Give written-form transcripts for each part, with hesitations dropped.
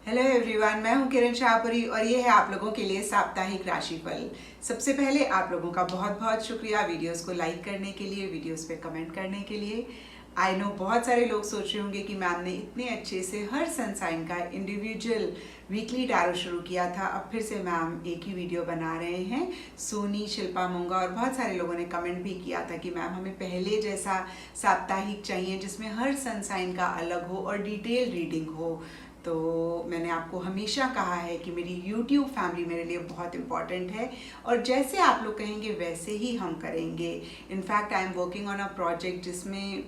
Hello everyone, मैं हूं किरण शाहपुरी और ये है आप लोगों के लिए साप्ताहिक राशिफल। सबसे पहले आप लोगों का बहुत बहुत शुक्रिया वीडियोस को लाइक करने के लिए, वीडियोस पे कमेंट करने के लिए। आई नो बहुत सारे लोग सोच रहे होंगे कि मैम ने इतने अच्छे से हर सन साइन का इंडिविजुअल वीकली टैरो शुरू किया था, अब फिर से मैम एक ही वीडियो बना रहे हैं। सोनी, शिल्पा मोंगा और बहुत सारे लोगों ने कमेंट भी किया था कि मैम हमें पहले जैसा साप्ताहिक चाहिए जिसमें हर सन साइन का अलग हो और डिटेल रीडिंग हो। तो मैंने आपको हमेशा कहा है कि मेरी YouTube फैमिली मेरे लिए बहुत इम्पॉर्टेंट है और जैसे आप लोग कहेंगे वैसे ही हम करेंगे। In fact I am working on a project जिसमें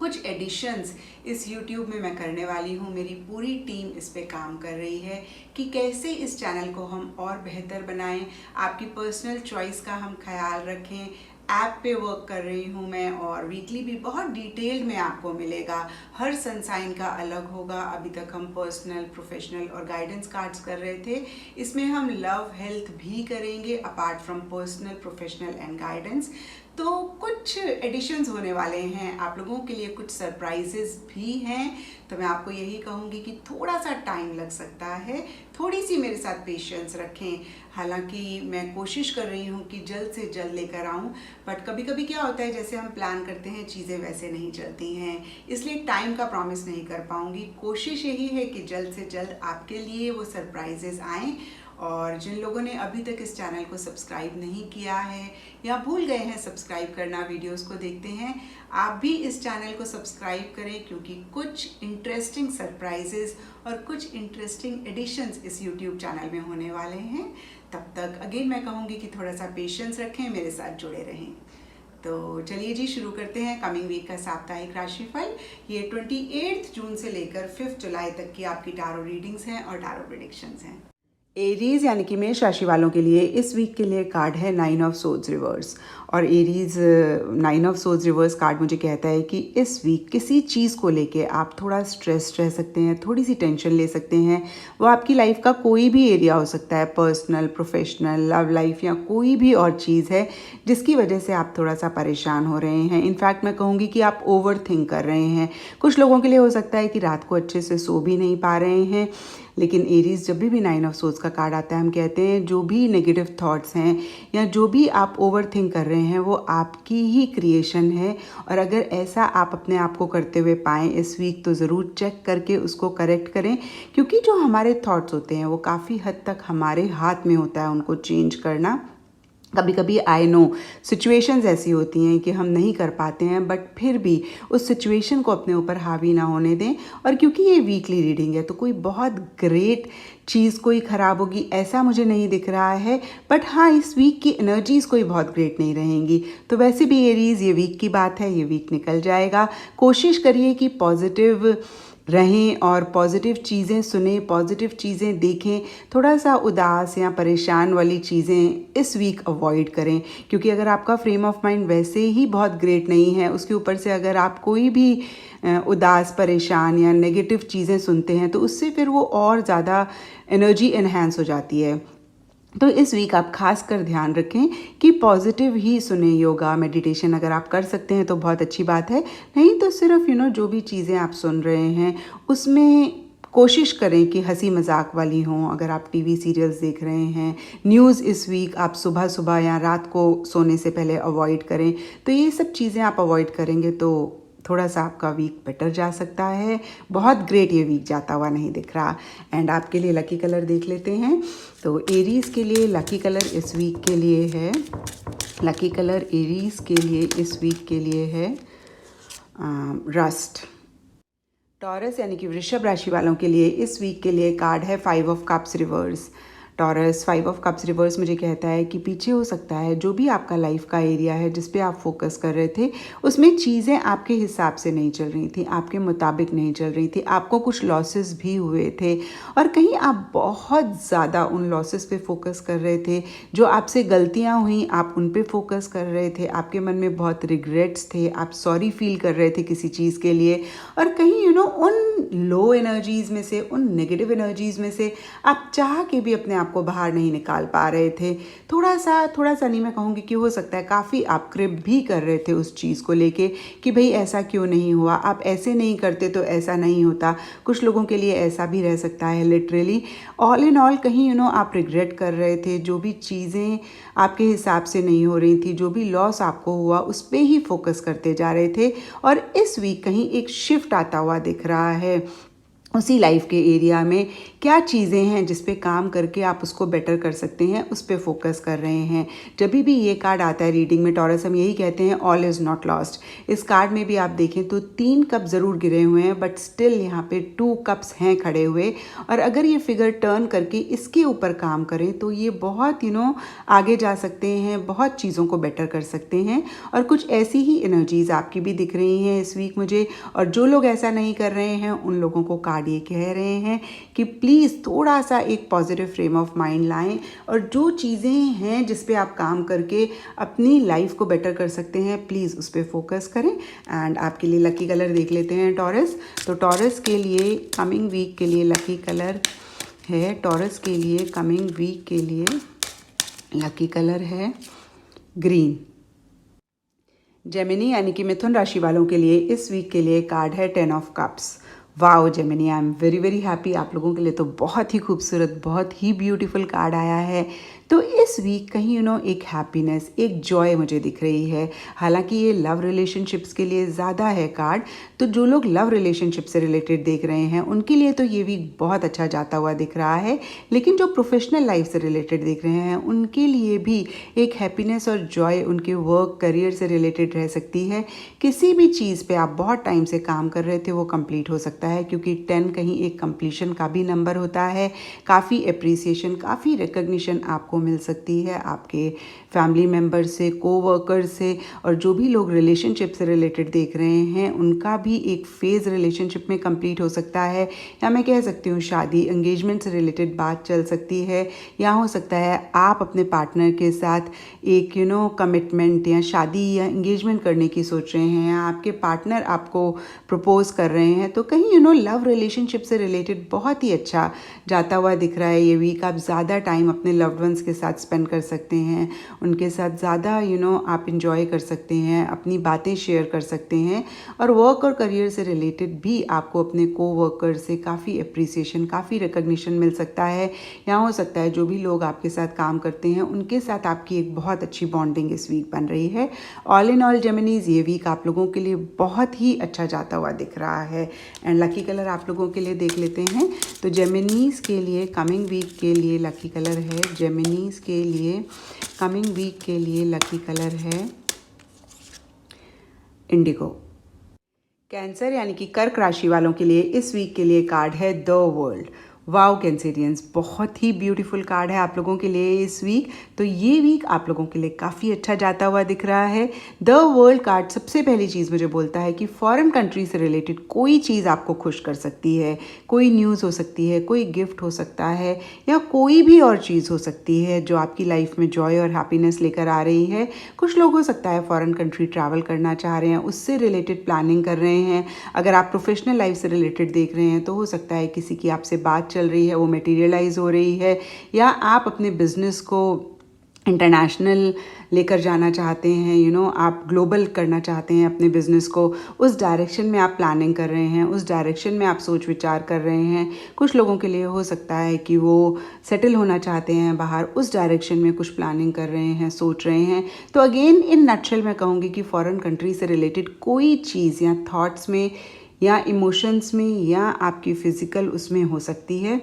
कुछ एडिशंस इस YouTube में मैं करने वाली हूँ। मेरी पूरी टीम इस पे काम कर रही है कि कैसे इस चैनल को हम और बेहतर बनाएं, आपकी पर्सनल चॉइस का हम ख्याल रखें। ऐप पे वर्क कर रही हूँ मैं और वीकली भी बहुत डिटेल में आपको मिलेगा। हर सनसाइन का अलग होगा। अभी तक हम पर्सनल, प्रोफेशनल और गाइडेंस कार्ड्स कर रहे थे, इसमें हम लव, हेल्थ भी करेंगे apart from personal, professional and guidance. तो कुछ एडिशंस होने वाले हैं, आप लोगों के लिए कुछ सरप्राइजेस भी हैं। तो मैं आपको यही कहूँगी कि थोड़ा सा टाइम लग सकता है, थोड़ी सी मेरे साथ पेशेंस रखें। हालांकि मैं कोशिश कर रही हूँ कि जल्द से जल्द लेकर आऊँ, बट कभी कभी क्या होता है जैसे हम प्लान करते हैं चीज़ें वैसे नहीं चलती हैं, इसलिए टाइम का प्रॉमिस नहीं कर पाऊँगी। कोशिश यही है कि जल्द से जल्द आपके लिए वो सरप्राइजेस आएँ। और जिन लोगों ने अभी तक इस चैनल को सब्सक्राइब नहीं किया है या भूल गए हैं सब्सक्राइब करना, वीडियोस को देखते हैं, आप भी इस चैनल को सब्सक्राइब करें क्योंकि कुछ इंटरेस्टिंग सरप्राइजेस और कुछ इंटरेस्टिंग एडिशंस इस यूट्यूब चैनल में होने वाले हैं। तब तक अगेन मैं कहूँगी कि थोड़ा सा पेशेंस रखें, मेरे साथ जुड़े रहें। तो चलिए जी शुरू करते हैं कमिंग वीक का साप्ताहिक राशिफल। ये 28 जून से लेकर 5 जुलाई तक की आपकी टारो रीडिंग्स हैं और टारो प्रेडिक्शंस हैं। एरीज यानी कि मेष राशि वालों के लिए इस वीक के लिए कार्ड है 9 ऑफ सोर्ड्स रिवर्स। और Aries 9 of swords reverse card मुझे कहता है कि इस वीक किसी चीज़ को लेके आप थोड़ा स्ट्रेस रह सकते हैं, थोड़ी सी टेंशन ले सकते हैं। वो आपकी लाइफ का कोई भी एरिया हो सकता है, पर्सनल, प्रोफेशनल, लव लाइफ या कोई भी और चीज़ है जिसकी वजह से आप थोड़ा सा परेशान हो रहे हैं। इनफैक्ट मैं कहूँगी कि आप ओवर थिंक कर रहे हैं। कुछ लोगों के लिए हो सकता है कि रात को अच्छे से सो भी नहीं पा रहे हैं। लेकिन एरीज जब भी 9 ऑफ सोर्ड्स का कार्ड आता है, हम कहते हैं जो भी नेगेटिव थॉट्स हैं या जो भी आप ओवर थिंक कर रहे हैं वो आपकी ही क्रिएशन है। और अगर ऐसा आप अपने आप को करते हुए पाएँ इस वीक तो ज़रूर चेक करके उसको करेक्ट करें, क्योंकि जो हमारे थॉट्स होते हैं वो काफ़ी हद तक हमारे हाथ में होता है उनको चेंज करना। कभी कभी आई नो सिचुएशंस ऐसी होती हैं कि हम नहीं कर पाते हैं, बट फिर भी उस सिचुएशन को अपने ऊपर हावी ना होने दें। और क्योंकि ये वीकली रीडिंग है तो कोई बहुत ग्रेट चीज़ कोई ख़राब होगी ऐसा मुझे नहीं दिख रहा है, बट हाँ इस वीक की एनर्जीज़ कोई बहुत ग्रेट नहीं रहेंगी। तो वैसे भी एरीज ये वीक की बात है, ये वीक निकल जाएगा। कोशिश करिए कि पॉजिटिव रहें और पॉजिटिव चीज़ें सुने, पॉजिटिव चीज़ें देखें। थोड़ा सा उदास या परेशान वाली चीज़ें इस वीक अवॉइड करें, क्योंकि अगर आपका फ्रेम ऑफ माइंड वैसे ही बहुत ग्रेट नहीं है, उसके ऊपर से अगर आप कोई भी उदास, परेशान या नेगेटिव चीज़ें सुनते हैं तो उससे फिर वो और ज़्यादा एनर्जी इन्हेंस हो जाती है। तो इस वीक आप खास कर ध्यान रखें कि पॉजिटिव ही सुने। योगा, मेडिटेशन अगर आप कर सकते हैं तो बहुत अच्छी बात है, नहीं तो सिर्फ जो भी चीज़ें आप सुन रहे हैं उसमें कोशिश करें कि हंसी मजाक वाली हों। अगर आप टीवी सीरियल्स देख रहे हैं, न्यूज़ इस वीक आप सुबह सुबह या रात को सोने से पहले अवॉइड करें। तो ये सब चीज़ें आप अवॉइड करेंगे तो थोड़ा सा आपका वीक बेटर जा सकता है। बहुत ग्रेट ये वीक जाता हुआ नहीं दिख रहा। एंड आपके लिए लकी कलर देख लेते हैं। तो एरीज के लिए लकी कलर इस वीक के लिए है, लकी कलर एरीज के लिए इस वीक के लिए है रस्ट। टॉरस यानी कि वृषभ राशि वालों के लिए इस वीक के लिए कार्ड है 5 of cups reverse. Taurus 5 of cups reverse मुझे कहता है कि पीछे हो सकता है जो भी आपका लाइफ का एरिया है जिस पे आप फोकस कर रहे थे उसमें चीज़ें आपके हिसाब से नहीं चल रही थी, आपके मुताबिक नहीं चल रही थी, आपको कुछ लॉसेस भी हुए थे और कहीं आप बहुत ज़्यादा उन लॉसेस पे फोकस कर रहे थे। जो आपसे गलतियाँ हुई आप उन पे फोकस कर रहे थे, आपके मन में बहुत रिग्रेट्स थे, आप सॉरी फील कर रहे थे किसी चीज़ के लिए। और कहीं उन लो एनर्जीज़ में से, उन नेगेटिव एनर्जीज़ में से आप चाह के भी अपने आप को बाहर नहीं निकाल पा रहे थे, थोड़ा सा नहीं, मैं कहूँगी कि हो सकता है काफ़ी आप क्रिप भी कर रहे थे उस चीज़ को लेके कि भाई ऐसा क्यों नहीं हुआ, आप ऐसे नहीं करते तो ऐसा नहीं होता। कुछ लोगों के लिए ऐसा भी रह सकता है लिटरली। ऑल इन ऑल कहीं आप रिग्रेट कर रहे थे, जो भी चीज़ें आपके हिसाब से नहीं हो रही थी, जो भी लॉस आपको हुआ उस पर ही फोकस करते जा रहे थे। और इस वीक कहीं एक शिफ्ट आता हुआ दिख रहा है उसी लाइफ के एरिया में। क्या चीज़ें हैं जिस पे काम करके आप उसको बेटर कर सकते हैं, उस पे फोकस कर रहे हैं। जब भी ये कार्ड आता है रीडिंग में टॉरस, हम यही कहते हैं ऑल इज़ नॉट लॉस्ट। इस कार्ड में भी आप देखें तो 3 कप ज़रूर गिरे हुए हैं, बट स्टिल यहाँ पे 2 कप्स हैं खड़े हुए। और अगर ये फिगर टर्न करके इसके ऊपर काम करें तो ये बहुत आगे जा सकते हैं, बहुत चीज़ों को बेटर कर सकते हैं। और कुछ ऐसी ही एनर्जीज आपकी भी दिख रही हैं इस वीक मुझे। और जो लोग ऐसा नहीं कर रहे हैं उन लोगों को कार्ड ये कह रहे हैं कि प्लीज़ थोड़ा सा एक पॉजिटिव फ्रेम ऑफ माइंड लाएं, और जो चीज़ें हैं जिस पे आप काम करके अपनी लाइफ को बेटर कर सकते हैं, प्लीज़ उस पर फोकस करें। एंड आपके लिए लकी कलर देख लेते हैं टॉरस। तो टॉरस के लिए कमिंग वीक के लिए लकी कलर है, टॉरस के लिए कमिंग वीक के लिए लकी कलर है ग्रीन। जेमिनी यानी कि मिथुन राशि वालों के लिए इस वीक के लिए कार्ड है 10 of cups. Wow Gemini, I am very very happy. आप लोगों के लिए तो बहुत ही खूबसूरत, बहुत ही ब्यूटीफुल कार्ड आया है। तो इस वीक कहीं एक हैप्पीनेस, एक जॉय मुझे दिख रही है। हालांकि ये लव रिलेशनशिप्स के लिए ज़्यादा है कार्ड, तो जो लोग लव रिलेशनशिप से रिलेटेड देख रहे हैं उनके लिए तो ये वीक बहुत अच्छा जाता हुआ दिख रहा है। लेकिन जो प्रोफेशनल लाइफ से रिलेटेड देख रहे हैं उनके लिए भी एक हैप्पीनेस और जॉय उनके वर्क करियर से रिलेटेड रह सकती है। किसी भी चीज़ पे आप बहुत टाइम से काम कर रहे थे वो कंप्लीट हो सकता है, क्योंकि 10 कहीं एक कंप्लीशन का भी नंबर होता है। काफ़ी अप्रिसिएशन, काफ़ी रिकग्निशन आपको मिल सकती है आपके फैमिली मेम्बर से, कोवर्कर से। और जो भी लोग रिलेशनशिप से रिलेटेड देख रहे हैं उनका भी एक फेज़ रिलेशनशिप में कंप्लीट हो सकता है, या मैं कह सकती हूँ शादी एंगेजमेंट से रिलेटेड बात चल सकती है। या हो सकता है आप अपने पार्टनर के साथ एक कमिटमेंट या शादी या एंगेजमेंट करने की सोच रहे हैं, या आपके पार्टनर आपको प्रपोज कर रहे हैं। तो कहीं लव रिलेशनशिप से रिलेटेड बहुत ही अच्छा जाता हुआ दिख रहा है ये वीक। आप ज़्यादा टाइम अपने लव्ड वंस के साथ स्पेंड कर सकते हैं, उनके साथ ज़्यादा आप इंजॉय कर सकते हैं, अपनी बातें शेयर कर सकते हैं। और वर्क और करियर से रिलेटेड भी आपको अपने कोवर्कर से काफ़ी अप्रिसिएशन, काफ़ी रिकग्निशन मिल सकता है। या हो सकता है जो भी लोग आपके साथ काम करते हैं उनके साथ आपकी एक बहुत अच्छी बॉन्डिंग इस वीक बन रही है। ऑल इन ऑल जेमिनीज, ये वीक आप लोगों के लिए बहुत ही अच्छा जाता हुआ दिख रहा है। एंड लकी कलर आप लोगों के लिए देख लेते हैं। तो जेमिनीज के लिए कमिंग वीक के लिए लकी कलर है, जेमिनीज के लिए कमिंग वीक के लिए लकी कलर है इंडिगो। कैंसर यानी कि कर्क राशि वालों के लिए इस वीक के लिए कार्ड है द वर्ल्ड। वाओ कैंसेरियंस, बहुत ही ब्यूटीफुल कार्ड है आप लोगों के लिए इस वीक। तो ये वीक आप लोगों के लिए काफ़ी अच्छा जाता हुआ दिख रहा है। द वर्ल्ड कार्ड सबसे पहली चीज़ मुझे बोलता है कि फॉरेन कंट्री से रिलेटेड कोई चीज़ आपको खुश कर सकती है। कोई न्यूज़ हो सकती है, कोई गिफ्ट हो सकता है, या कोई भी और चीज़ हो सकती है जो आपकी लाइफ में जॉय और हैप्पीनेस लेकर आ रही है। कुछ लोग हो सकता है फॉरेन कंट्री ट्रैवल करना चाह रहे हैं, उससे रिलेटेड प्लानिंग कर रहे हैं। अगर आप प्रोफेशनल लाइफ से रिलेटेड देख रहे हैं तो हो सकता है किसी की आपसे बात चल रही है, वो मटेरियलाइज हो रही है, या आप अपने बिजनेस को इंटरनेशनल लेकर जाना चाहते हैं, आप ग्लोबल करना चाहते हैं अपने बिजनेस को, उस डायरेक्शन में आप प्लानिंग कर रहे हैं, उस डायरेक्शन में आप सोच विचार कर रहे हैं। कुछ लोगों के लिए हो सकता है कि वो सेटल होना चाहते हैं बाहर, उस डायरेक्शन में कुछ प्लानिंग कर रहे हैं, सोच रहे हैं। तो अगेन इन नटशेल मैं कहूँगी कि फॉरेन कंट्री से रिलेटेड कोई चीज़ या थॉट्स में या इमोशंस में या आपकी फ़िज़िकल उसमें हो सकती है।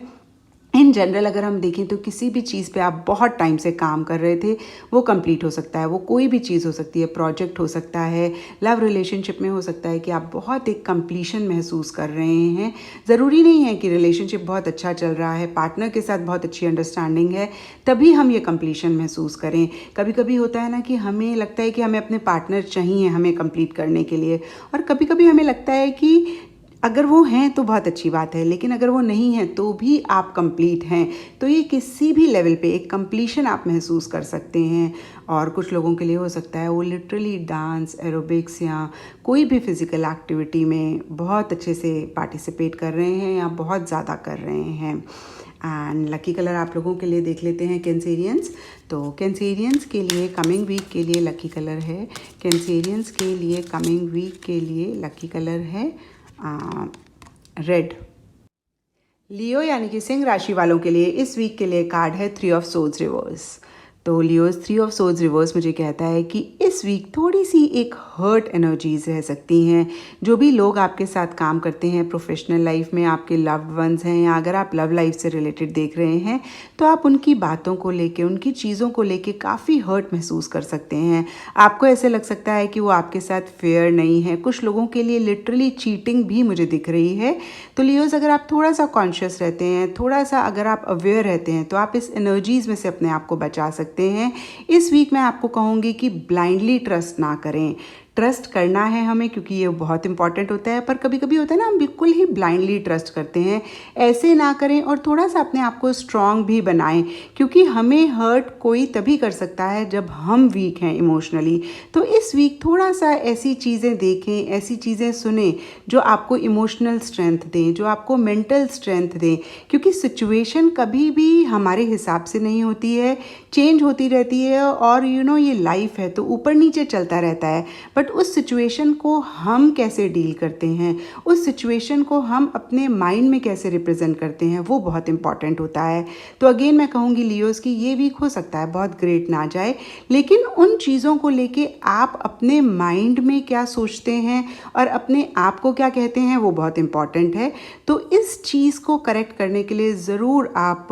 इन जनरल अगर हम देखें तो किसी भी चीज़ पे आप बहुत टाइम से काम कर रहे थे वो कंप्लीट हो सकता है। वो कोई भी चीज़ हो सकती है, प्रोजेक्ट हो सकता है, लव रिलेशनशिप में हो सकता है कि आप बहुत एक कंप्लीशन महसूस कर रहे हैं। ज़रूरी नहीं है कि रिलेशनशिप बहुत अच्छा चल रहा है, पार्टनर के साथ बहुत अच्छी अंडरस्टैंडिंग है तभी हम ये कंप्लीशन महसूस करें। कभी कभी होता है ना कि हमें लगता है कि हमें अपने पार्टनर चाहिए हमें कंप्लीट करने के लिए, और कभी कभी हमें लगता है कि अगर वो हैं तो बहुत अच्छी बात है, लेकिन अगर वो नहीं है तो भी आप कंप्लीट हैं। तो ये किसी भी लेवल पे एक कंप्लीशन आप महसूस कर सकते हैं। और कुछ लोगों के लिए हो सकता है वो लिटरली डांस, एरोबिक्स या कोई भी फिज़िकल एक्टिविटी में बहुत अच्छे से पार्टिसिपेट कर रहे हैं या बहुत ज़्यादा कर रहे हैं। एंड लकी कलर आप लोगों के लिए देख लेते हैं कैंसेरियंस। तो कैंसेरियंस के लिए कमिंग वीक के लिए लकी कलर है, कैंसेरियंस के लिए कमिंग वीक के लिए लकी कलर है रेड। लियो यानी कि सिंह राशि वालों के लिए इस वीक के लिए कार्ड है 3 ऑफ सोर्ड्स रिवर्स। तो लियोस 3 ऑफ सोर्ड्स रिवर्स मुझे कहता है कि इस वीक थोड़ी सी एक हर्ट एनर्जीज रह सकती हैं। जो भी लोग आपके साथ काम करते हैं प्रोफेशनल लाइफ में, आपके लव्ड वंस हैं, या अगर आप लव लाइफ से रिलेटेड देख रहे हैं तो आप उनकी बातों को लेके, उनकी चीज़ों को लेके काफ़ी हर्ट महसूस कर सकते हैं। आपको ऐसे लग सकता है कि वो आपके साथ फेयर नहीं है। कुछ लोगों के लिए लिटरली चीटिंग भी मुझे दिख रही है। तो लियोस अगर आप थोड़ा सा कॉन्शियस रहते हैं, थोड़ा सा अगर आप अवेयर रहते हैं तो आप इस एनर्जीज में से अपने आप को बचा सकते हैं। इस वीक मैं आपको कहूँगी कि ब्लाइंडली ट्रस्ट ना करें। ट्रस्ट करना है हमें क्योंकि ये बहुत इंपॉर्टेंट होता है, पर कभी कभी होता है ना हम बिल्कुल ही ब्लाइंडली ट्रस्ट करते हैं। ऐसे ना करें और थोड़ा सा अपने आप को स्ट्रांग भी बनाएं, क्योंकि हमें हर्ट कोई तभी कर सकता है जब हम वीक हैं इमोशनली। तो इस वीक थोड़ा सा ऐसी चीज़ें देखें, ऐसी चीज़ें सुने जो आपको इमोशनल स्ट्रेंथ दें, जो आपको मेंटल स्ट्रेंथ दें, क्योंकि सिचुएशन कभी भी हमारे हिसाब से नहीं होती है, चेंज होती रहती है। और ये लाइफ है तो ऊपर नीचे चलता रहता है, बट उस सिचुएशन को हम कैसे डील करते हैं, उस सिचुएशन को हम अपने माइंड में कैसे रिप्रेजेंट करते हैं, वो बहुत इंपॉर्टेंट होता है। तो अगेन मैं कहूँगी लियोस की ये वीक हो सकता है बहुत ग्रेट ना जाए, लेकिन उन चीज़ों को लेके आप अपने माइंड में क्या सोचते हैं और अपने आप को क्या कहते हैं वो बहुत इंपॉर्टेंट है। तो इस चीज़ को करेक्ट करने के लिए ज़रूर आप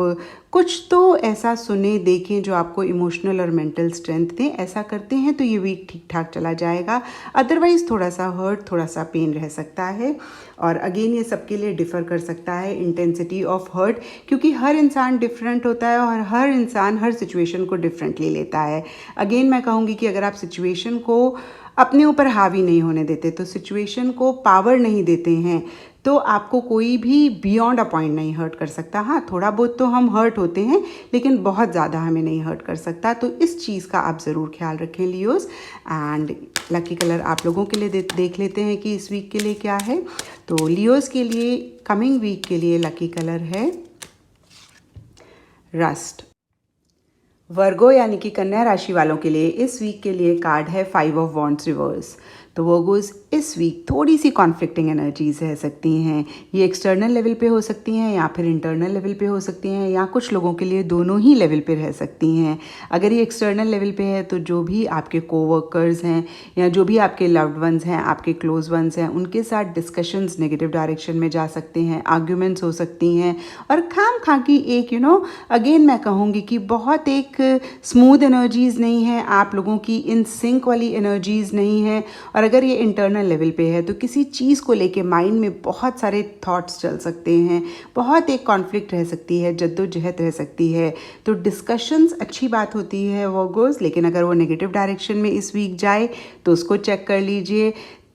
कुछ तो ऐसा सुने, देखें जो आपको इमोशनल और मेंटल स्ट्रेंथ दें। ऐसा करते हैं तो ये वीक ठीक ठाक चला जाएगा। अदरवाइज़ थोड़ा सा हर्ट, थोड़ा सा पेन रह सकता है। और अगेन ये सबके लिए डिफ़र कर सकता है इंटेंसिटी ऑफ हर्ट, क्योंकि हर इंसान डिफरेंट होता है और हर इंसान हर सिचुएशन को डिफरेंटली लेता है। अगेन मैं कहूँगी कि अगर आप सिचुएशन को अपने ऊपर हावी नहीं होने देते, तो सिचुएशन को पावर नहीं देते हैं, तो आपको कोई भी बियॉन्ड अ पॉइंट नहीं हर्ट कर सकता। हाँ, थोड़ा बहुत तो हम हर्ट होते हैं, लेकिन बहुत ज़्यादा हमें नहीं हर्ट कर सकता। तो इस चीज़ का आप ज़रूर ख्याल रखें लियोस। एंड लकी कलर आप लोगों के लिए देख लेते हैं कि इस वीक के लिए क्या है। तो लियोस के लिए कमिंग वीक के लिए लकी कलर है रस्ट। वर्गो यानी कि कन्या राशि वालों के लिए इस वीक के लिए कार्ड है 5 ऑफ वॉन्ड्स रिवर्स। तो वर्गोस इस वीक थोड़ी सी कॉन्फ्लिक्टिंग एनर्जीज रह सकती हैं। ये एक्सटर्नल लेवल पे हो सकती हैं या फिर इंटरनल लेवल पे हो सकती हैं, या कुछ लोगों के लिए दोनों ही लेवल पे रह सकती हैं। अगर ये एक्सटर्नल लेवल पे है तो जो भी आपके कोवर्कर्स हैं या जो भी आपके लव्ड वंस हैं, आपके क्लोज वंस हैं, उनके साथ डिस्कशंस नेगेटिव डायरेक्शन में जा सकते हैं, आर्ग्यूमेंट्स हो सकती हैं। और खाम खा की एक अगेन मैं कहूँगी कि बहुत एक स्मूथ एनर्जीज़ नहीं है आप लोगों की, इन सिंक वाली एनर्जीज़ नहीं है। और अगर ये इंटरनल लेवल पे है तो किसी चीज़ को लेके माइंड में बहुत सारे थॉट्स चल सकते हैं, बहुत एक कॉन्फ्लिक्ट रह सकती है, जद्दोजहद रह सकती है। तो डिस्कशंस अच्छी बात होती है वर्गोस, लेकिन अगर वो नेगेटिव डायरेक्शन में इस वीक जाए तो उसको चेक कर लीजिए।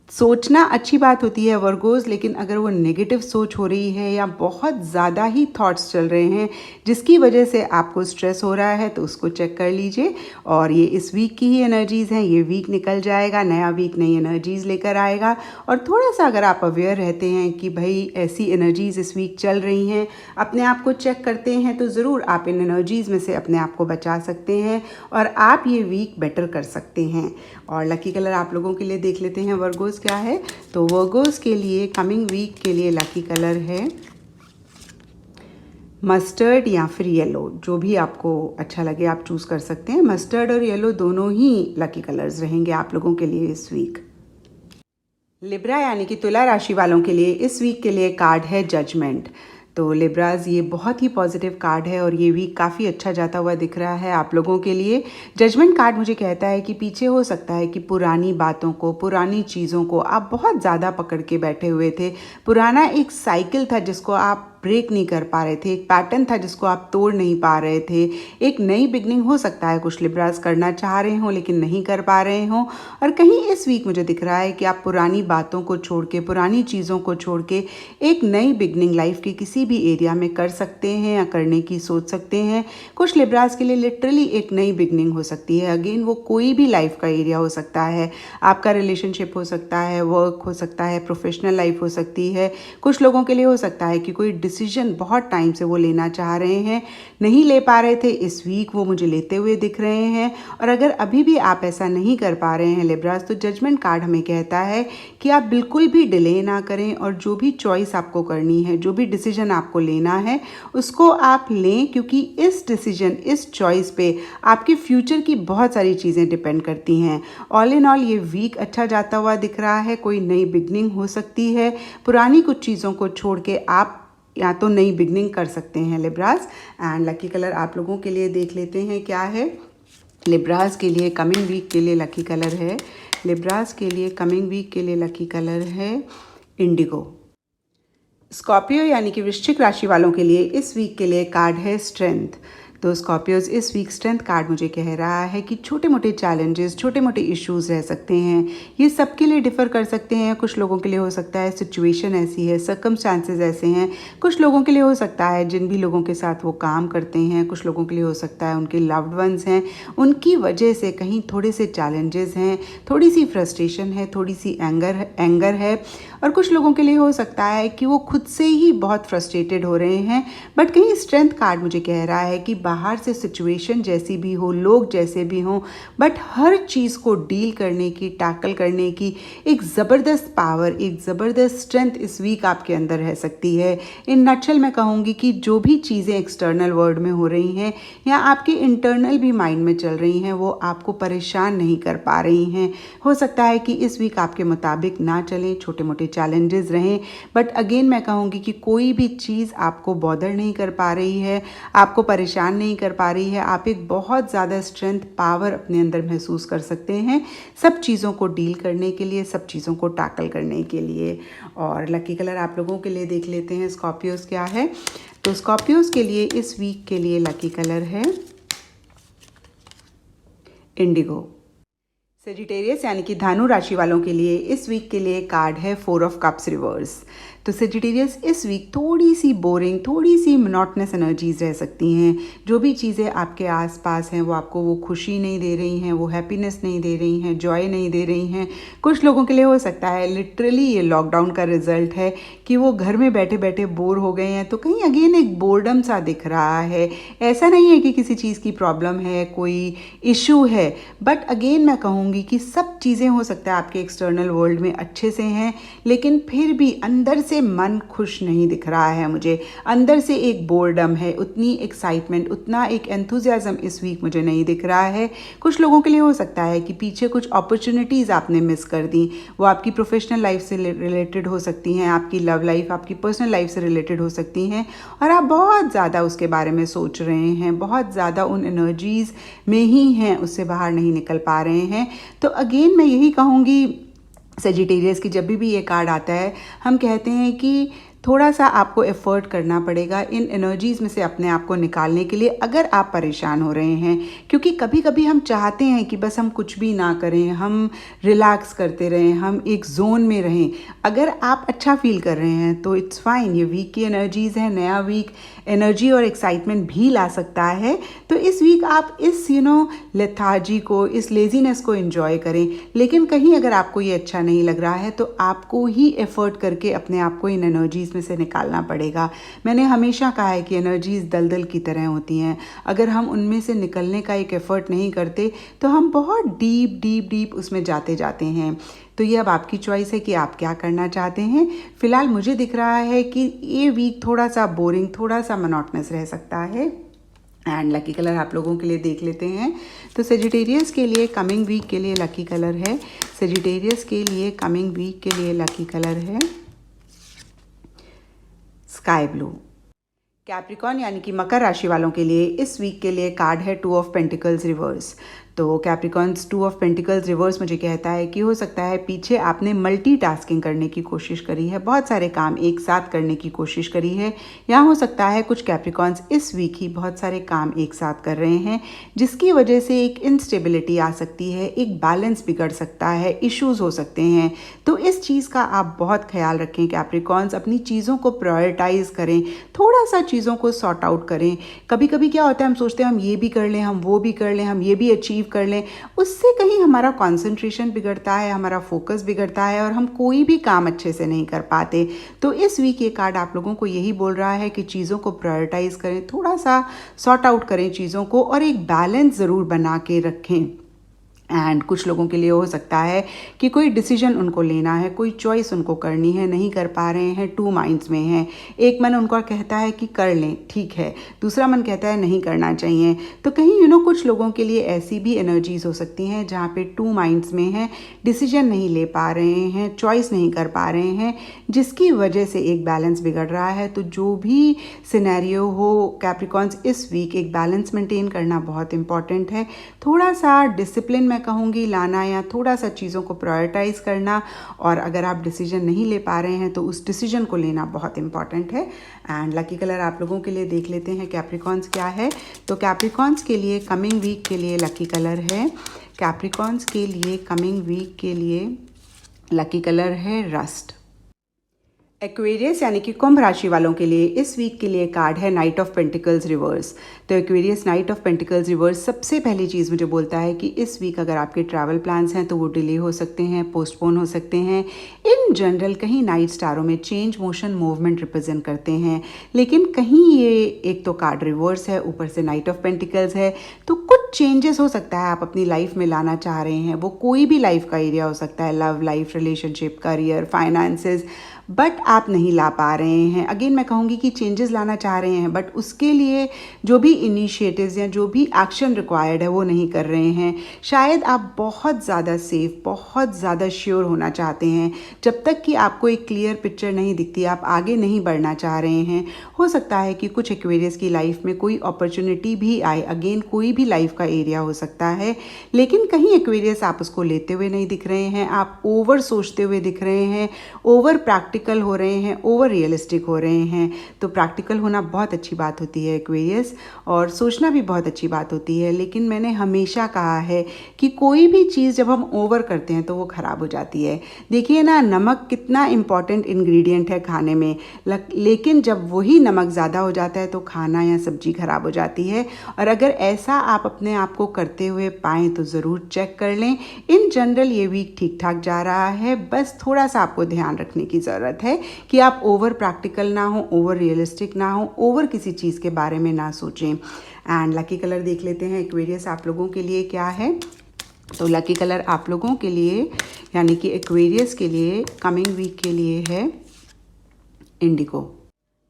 सोचना अच्छी बात होती है वर्गोस, लेकिन अगर वो नेगेटिव सोच हो रही है या बहुत ज़्यादा ही थॉट्स चल रहे हैं जिसकी वजह से आपको स्ट्रेस हो रहा है, तो उसको चेक कर लीजिए। और ये इस वीक की ही एनर्जीज़ हैं, ये वीक निकल जाएगा, नया वीक नई एनर्जीज़ लेकर आएगा। और थोड़ा सा अगर आप अवेयर रहते हैं कि भाई ऐसी एनर्जीज़ इस वीक चल रही हैं, अपने आप को चेक करते हैं, तो ज़रूर आप इन एनर्जीज़ में से अपने आप को बचा सकते हैं और आप ये वीक बेटर कर सकते हैं। और लकी कलर आप लोगों के लिए देख लेते हैं वर्गोस क्या है। तो वर्गोस के लिए कमिंग वीक के लिए लकी कलर है मस्टर्ड या फिर येलो, जो भी आपको अच्छा लगे आप चूज़ कर सकते हैं। मस्टर्ड और येलो दोनों ही लकी कलर्स रहेंगे आप लोगों के लिए इस वीक। लिब्रा यानी कि तुला राशि वालों के लिए इस वीक के लिए कार्ड है जजमेंट। तो लिब्राज ये बहुत ही पॉजिटिव कार्ड है और ये वीक काफ़ी अच्छा जाता हुआ दिख रहा है आप लोगों के लिए। जजमेंट कार्ड मुझे कहता है कि पीछे हो सकता है कि पुरानी बातों को, पुरानी चीज़ों को आप बहुत ज़्यादा पकड़ के बैठे हुए थे। पुराना एक साइकिल था जिसको आप ब्रेक नहीं कर पा रहे थे, एक पैटर्न था जिसको आप तोड़ नहीं पा रहे थे। एक नई बिगनिंग हो सकता है कुछ लिब्रास करना चाह रहे हों लेकिन नहीं कर पा रहे हों। और कहीं इस वीक मुझे दिख रहा है कि आप पुरानी बातों को छोड़ के, पुरानी चीज़ों को छोड़ के एक नई बिगनिंग लाइफ के किसी भी एरिया में कर सकते हैं या करने की सोच सकते हैं। कुछ लिब्रास के लिए लिटरली एक नई बिगनिंग हो सकती है। अगेन वो कोई भी लाइफ का एरिया हो सकता है, आपका रिलेशनशिप हो सकता है, वर्क हो सकता है, प्रोफेशनल लाइफ हो सकती है। कुछ लोगों के लिए हो सकता है कि कोई डिसीजन बहुत टाइम से वो लेना चाह रहे हैं, नहीं ले पा रहे थे, इस वीक वो मुझे लेते हुए दिख रहे हैं। और अगर अभी भी आप ऐसा नहीं कर पा रहे हैं लिब्रास, तो जजमेंट कार्ड हमें कहता है कि आप बिल्कुल भी डिले ना करें और जो भी चॉइस आपको करनी है, जो भी डिसीजन आपको लेना है, उसको आप लें, क्योंकि इस डिसीजन, इस चॉइस पे आपके फ्यूचर की बहुत सारी चीज़ें डिपेंड करती हैं। ऑल इन ऑल ये वीक अच्छा जाता हुआ दिख रहा है, कोई नई बिगनिंग हो सकती है, पुरानी कुछ चीज़ों को छोड़ के आप या तो नई बिगनिंग कर सकते हैं लिब्रास। एंड लकी कलर आप लोगों के लिए देख लेते हैं क्या है। लिब्रास के लिए कमिंग वीक के लिए लकी कलर है, लिब्रास के लिए कमिंग वीक के लिए लकी कलर है इंडिगो। स्कॉर्पियो यानी कि वृश्चिक राशि वालों के लिए इस वीक के लिए कार्ड है स्ट्रेंथ। तो स्कॉर्पियोज इस वीक स्ट्रेंथ कार्ड मुझे कह रहा है कि छोटे मोटे चैलेंजेस, छोटे मोटे इश्यूज रह सकते हैं। ये सबके लिए डिफ़र कर सकते हैं। कुछ लोगों के लिए हो सकता है सिचुएशन ऐसी है, सर्कमस्टांसेस ऐसे हैं। कुछ लोगों के लिए हो सकता है जिन भी लोगों के साथ वो काम करते हैं, कुछ लोगों के लिए हो सकता है उनके लव्ड वंस हैं, उनकी वजह से कहीं थोड़े से चैलेंजेस हैं, थोड़ी सी फ्रस्ट्रेशन है, थोड़ी सी एंगर है। और कुछ लोगों के लिए हो सकता है कि वो खुद से ही बहुत फ्रस्ट्रेटेड हो रहे हैं। बट कहीं स्ट्रेंथ कार्ड मुझे कह रहा है कि बाहर से सिचुएशन जैसी भी हो, लोग जैसे भी हों, बट हर चीज़ को डील करने की, टैकल करने की एक ज़बरदस्त पावर, एक ज़बरदस्त स्ट्रेंथ इस वीक आपके अंदर रह सकती है। इन नटशल मैं कहूँगी कि जो भी चीज़ें एक्सटर्नल वर्ल्ड में हो रही हैं या आपके इंटरनल भी माइंड में चल रही हैं, वो आपको परेशान नहीं कर पा रही हैं। हो सकता है कि इस वीक आपके मुताबिक ना चलें, छोटे मोटे चैलेंजेस रहें, बट अगेन मैं कहूँगी कि कोई भी चीज़ आपको बॉदर नहीं कर पा रही है, आपको परेशान नहीं कर पा रही है। आप एक बहुत ज़्यादा स्ट्रेंथ, पावर अपने अंदर महसूस कर सकते हैं सब चीज़ों को डील करने के लिए, सब चीज़ों को टैकल करने के लिए। और लकी कलर आप लोगों के लिए देख लेते हैं स्कॉर्पियोज क्या है। तो स्कॉर्पियोज के लिए इस वीक के लिए लकी कलर है इंडिगो। सेजिटेरियस यानी कि धानु राशि वालों के लिए इस वीक के लिए कार्ड है 4 ऑफ कप्स रिवर्स। तो सेजिटेरियस इस वीक थोड़ी सी बोरिंग, थोड़ी सी मोनोटनस एनर्जीज रह सकती हैं। जो भी चीज़ें आपके आसपास हैं वो आपको वो खुशी नहीं दे रही हैं, वो हैप्पीनेस नहीं दे रही हैं, जॉय नहीं दे रही हैं। कुछ लोगों के लिए हो सकता है लिटरली ये लॉकडाउन का रिजल्ट है कि वो घर में बैठे बैठे बोर हो गए हैं, तो कहीं अगेन एक बोर्डम सा दिख रहा है। ऐसा नहीं है कि किसी चीज़ की प्रॉब्लम है, कोई इशू है, बट अगेन मैं कहूँगी कि सब चीज़ें हो सकता है आपके एक्सटर्नल वर्ल्ड में अच्छे से हैं, लेकिन फिर भी अंदर से मन खुश नहीं दिख रहा है मुझे। अंदर से एक बोर्डम है, उतनी एक्साइटमेंट, उतना एक एंथुजियाज्म इस वीक मुझे नहीं दिख रहा है। कुछ लोगों के लिए हो सकता है कि पीछे कुछ अपॉर्चुनिटीज़ आपने मिस कर दी। वो आपकी प्रोफेशनल लाइफ से रिलेटेड हो सकती हैं, आपकी लव लाइफ, आपकी पर्सनल लाइफ से रिलेटेड हो सकती हैं, और आप बहुत ज़्यादा उसके बारे में सोच रहे हैं, बहुत ज़्यादा उन एनर्जीज़ में ही हैं, उससे बाहर नहीं निकल पा रहे हैं। तो अगेन मैं यही कहूँगी, सेजिटेरियस की जब भी ये कार्ड आता है हम कहते हैं कि थोड़ा सा आपको एफर्ट करना पड़ेगा इन एनर्जीज़ में से अपने आप को निकालने के लिए, अगर आप परेशान हो रहे हैं। क्योंकि कभी कभी हम चाहते हैं कि बस हम कुछ भी ना करें, हम रिलैक्स करते रहें, हम एक जोन में रहें। अगर आप अच्छा फील कर रहे हैं तो इट्स फाइन, ये वीक की एनर्जीज़ है, नया वीक एनर्जी और एक्साइटमेंट भी ला सकता है। तो इस वीक आप इस लेथार्जी को, इस लेजीनेस को एंजॉय करें। लेकिन कहीं अगर आपको ये अच्छा नहीं लग रहा है तो आपको ही एफर्ट करके अपने आप को इन एनर्जीज़ में से निकालना पड़ेगा। मैंने हमेशा कहा है कि एनर्जीज़ दलदल की तरह होती हैं, अगर हम उनमें से निकलने का एक एफर्ट नहीं करते तो हम बहुत डीप डीप डीप उसमें जाते जाते हैं। तो ये अब आपकी चॉइस है कि आप क्या करना चाहते हैं। फिलहाल मुझे दिख रहा है कि ये वीक थोड़ा सा बोरिंग, थोड़ा सा मोनोटनस रह सकता है। एंड लकी कलर आप लोगों के लिए देख लेते हैं। तो सेजिटेरियस के लिए कमिंग वीक के लिए लकी कलर है, सेजिटेरियस के लिए कमिंग वीक के लिए लकी कलर है स्काई ब्लू। कैप्रिकॉन यानी कि मकर राशि वालों के लिए इस वीक के लिए कार्ड है 2 ऑफ पेंटिकल्स रिवर्स। तो कैप्रिकॉन्स 2 ऑफ पेंटिकल्स रिवर्स मुझे कहता है कि हो सकता है पीछे आपने मल्टीटास्किंग करने की कोशिश करी है, बहुत सारे काम एक साथ करने की कोशिश करी है, या हो सकता है कुछ कैप्रिकॉन्स इस वीक ही बहुत सारे काम एक साथ कर रहे हैं, जिसकी वजह से एक इंस्टेबिलिटी आ सकती है, एक बैलेंस बिगड़ सकता है, इश्यूज हो सकते हैं। तो इस चीज़ का आप बहुत ख्याल रखें कैप्रिकॉन्स, अपनी चीज़ों को प्रायोरिटाइज करें, थोड़ा सा चीज़ों को सॉर्ट आउट करें। कभी कभी क्या होता है हम सोचते हैं हम ये भी कर लें, हम वो भी कर लें, हम ये भी अचीव कर लें, उससे कहीं हमारा कंसंट्रेशन बिगड़ता है, हमारा फोकस बिगड़ता है और हम कोई भी काम अच्छे से नहीं कर पाते। तो इस वीक ये कार्ड आप लोगों को यही बोल रहा है कि चीज़ों को प्रायोरिटाइज़ करें, थोड़ा सा सॉर्ट आउट करें चीज़ों को और एक बैलेंस ज़रूर बना के रखें। एंड कुछ लोगों के लिए हो सकता है कि कोई डिसीजन उनको लेना है, कोई चॉइस उनको करनी है, नहीं कर पा रहे हैं, टू माइंड्स में हैं। एक मन उनका कहता है कि कर लें, ठीक है, दूसरा मन कहता है नहीं करना चाहिए। तो कहीं कुछ लोगों के लिए ऐसी भी एनर्जीज हो सकती हैं जहाँ पे टू माइंड्स में हैं, डिसीजन नहीं ले पा रहे हैं, चॉइस नहीं कर पा रहे हैं, जिसकी वजह से एक बैलेंस बिगड़ रहा है। तो जो भी सिनेरियो हो कैप्रिकॉन्स, इस वीक एक बैलेंस मेंटेन करना बहुत इंपॉर्टेंट है। थोड़ा सा डिसिप्लिन मैं कहूँगी लाना, या थोड़ा सा चीज़ों को प्रायोरिटाइज़ करना, और अगर आप डिसीजन नहीं ले पा रहे हैं तो उस डिसीजन को लेना बहुत इंपॉर्टेंट है। एंड लकी कलर आप लोगों के लिए देख लेते हैं कैप्रिकॉन्स क्या है। तो कैप्रिकॉन्स के लिए कमिंग वीक के लिए लकी कलर है, कैप्रिकॉन्स के लिए कमिंग वीक के लिए लकी कलर है रस्ट। एक्वेरियस यानी कि कुंभ राशि वालों के लिए इस वीक के लिए कार्ड है नाइट ऑफ पेंटिकल्स रिवर्स। तो Aquarius night of pentacles reverse सबसे पहली चीज़ मुझे बोलता है कि इस वीक अगर आपके ट्रैवल प्लान्स हैं तो वो डिले हो सकते हैं, पोस्टपोन हो सकते हैं। इन जनरल कहीं नाइट स्टारों में चेंज, मोशन, मूवमेंट रिप्रेजेंट करते हैं, लेकिन कहीं ये एक तो कार्ड रिवर्स है, ऊपर से नाइट ऑफ पेंटिकल्स है, तो कुछ चेंजेस हो सकता है आप अपनी लाइफ में लाना चाह रहे हैं। वो कोई भी लाइफ का एरिया हो सकता है, love life, relationship, career, finances, but आप नहीं ला पा रहे हैं। अगेन मैं कहूँगी कि चेंजेस लाना चाह रहे हैं, बट उसके लिए जो भी इनिशिएटिव्स या जो भी एक्शन रिक्वायर्ड है वो नहीं कर रहे हैं। शायद आप बहुत ज़्यादा सेफ, बहुत ज़्यादा श्योर होना चाहते हैं। जब तक कि आपको एक क्लियर पिक्चर नहीं दिखती, आप आगे नहीं बढ़ना चाह रहे हैं। हो सकता है कि कुछ एक्वेरियस की लाइफ में कोई अपॉर्चुनिटी भी आए, अगेन कोई भी लाइफ का एरिया हो सकता है, लेकिन कहीं एक्वेरियस आप उसको लेते हुए नहीं दिख रहे हैं। आप ओवर सोचते हुए दिख रहे हैं, ओवर प्रैक्टिकल हो रहे हैं, ओवर रियलिस्टिक हो रहे हैं। तो प्रैक्टिकल होना बहुत अच्छी बात होती है एक्वेरियस, और सोचना भी बहुत अच्छी बात होती है, लेकिन मैंने हमेशा कहा है कि कोई भी चीज़ जब हम ओवर करते हैं तो वो ख़राब हो जाती है। देखिए ना, नमक कितना इम्पॉर्टेंट इंग्रेडिएंट है खाने में, लेकिन जब वही नमक ज़्यादा हो जाता है तो खाना या सब्जी ख़राब हो जाती है। और अगर ऐसा आप अपने आप को करते हुए पाएँ तो ज़रूर चेक कर लें। इन जनरल ये वीक ठीक ठाक जा रहा है, बस थोड़ा सा आपको ध्यान रखने की ज़रूरत है कि आप ओवर प्रैक्टिकल ना हो, ओवर रियलिस्टिक ना हो, ओवर किसी चीज़ के बारे में ना सोचें। एंड लकी कलर देख लेते हैं एक्वेरियस आप लोगों के लिए क्या है। तो लकी कलर आप लोगों के लिए यानी कि एक्वेरियस के लिए कमिंग वीक के लिए है इंडिगो।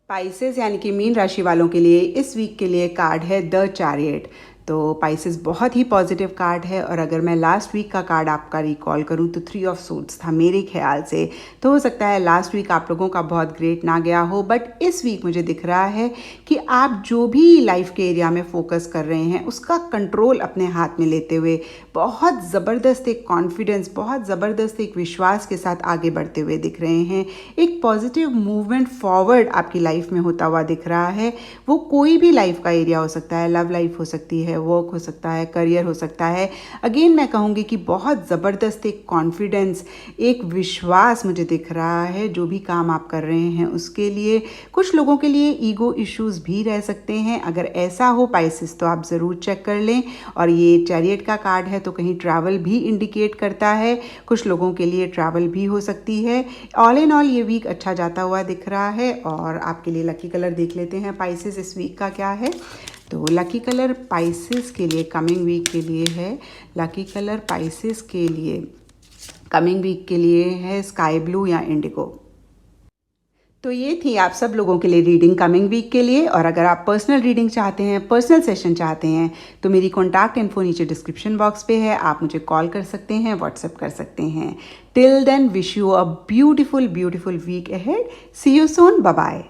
पाइसेस यानी कि मीन राशि वालों के लिए इस वीक के लिए कार्ड है द चैरियट। तो पाइसेस बहुत ही पॉजिटिव कार्ड है, और अगर मैं लास्ट वीक का कार्ड आपका रिकॉल करूं तो 3 ऑफ सूट्स था मेरे ख्याल से। तो हो सकता है लास्ट वीक आप लोगों का बहुत ग्रेट ना गया हो, बट इस वीक मुझे दिख रहा है कि आप जो भी लाइफ के एरिया में फोकस कर रहे हैं उसका कंट्रोल अपने हाथ में लेते हुए बहुत ज़बरदस्त एक कॉन्फिडेंस, बहुत ज़बरदस्त एक विश्वास के साथ आगे बढ़ते हुए दिख रहे हैं। एक पॉजिटिव मूवमेंट फॉरवर्ड आपकी लाइफ में होता हुआ दिख रहा है। वो कोई भी लाइफ का एरिया हो सकता है, लव लाइफ हो सकती है, वर्क हो सकता है, करियर हो सकता है। अगेन मैं कहूँगी कि बहुत ज़बरदस्त एक कॉन्फिडेंस, एक विश्वास मुझे दिख रहा है जो भी काम आप कर रहे हैं उसके लिए। कुछ लोगों के लिए ईगो इश्यूज भी रह सकते हैं, अगर ऐसा हो पाइसेस तो आप ज़रूर चेक कर लें। और ये चैरियट का कार्ड है तो कहीं ट्रैवल भी इंडिकेट करता है, कुछ लोगों के लिए ट्रैवल भी हो सकती है। ऑल इन ऑल ये वीक अच्छा जाता हुआ दिख रहा है। और आपके लिए लकी कलर देख लेते हैं पाइसेस इस वीक का क्या है। तो लकी कलर पाइसेस के लिए कमिंग वीक के लिए है, लकी कलर पाइसेस के लिए कमिंग वीक के लिए है स्काई ब्लू या इंडिगो। तो ये थी आप सब लोगों के लिए रीडिंग कमिंग वीक के लिए। और अगर आप पर्सनल रीडिंग चाहते हैं, पर्सनल सेशन चाहते हैं, तो मेरी कॉन्टैक्ट इन्फो नीचे डिस्क्रिप्शन बॉक्स पे है, आप मुझे कॉल कर सकते हैं, व्हाट्सएप कर सकते हैं। Till then wish you a beautiful week ahead. See you soon, bye bye.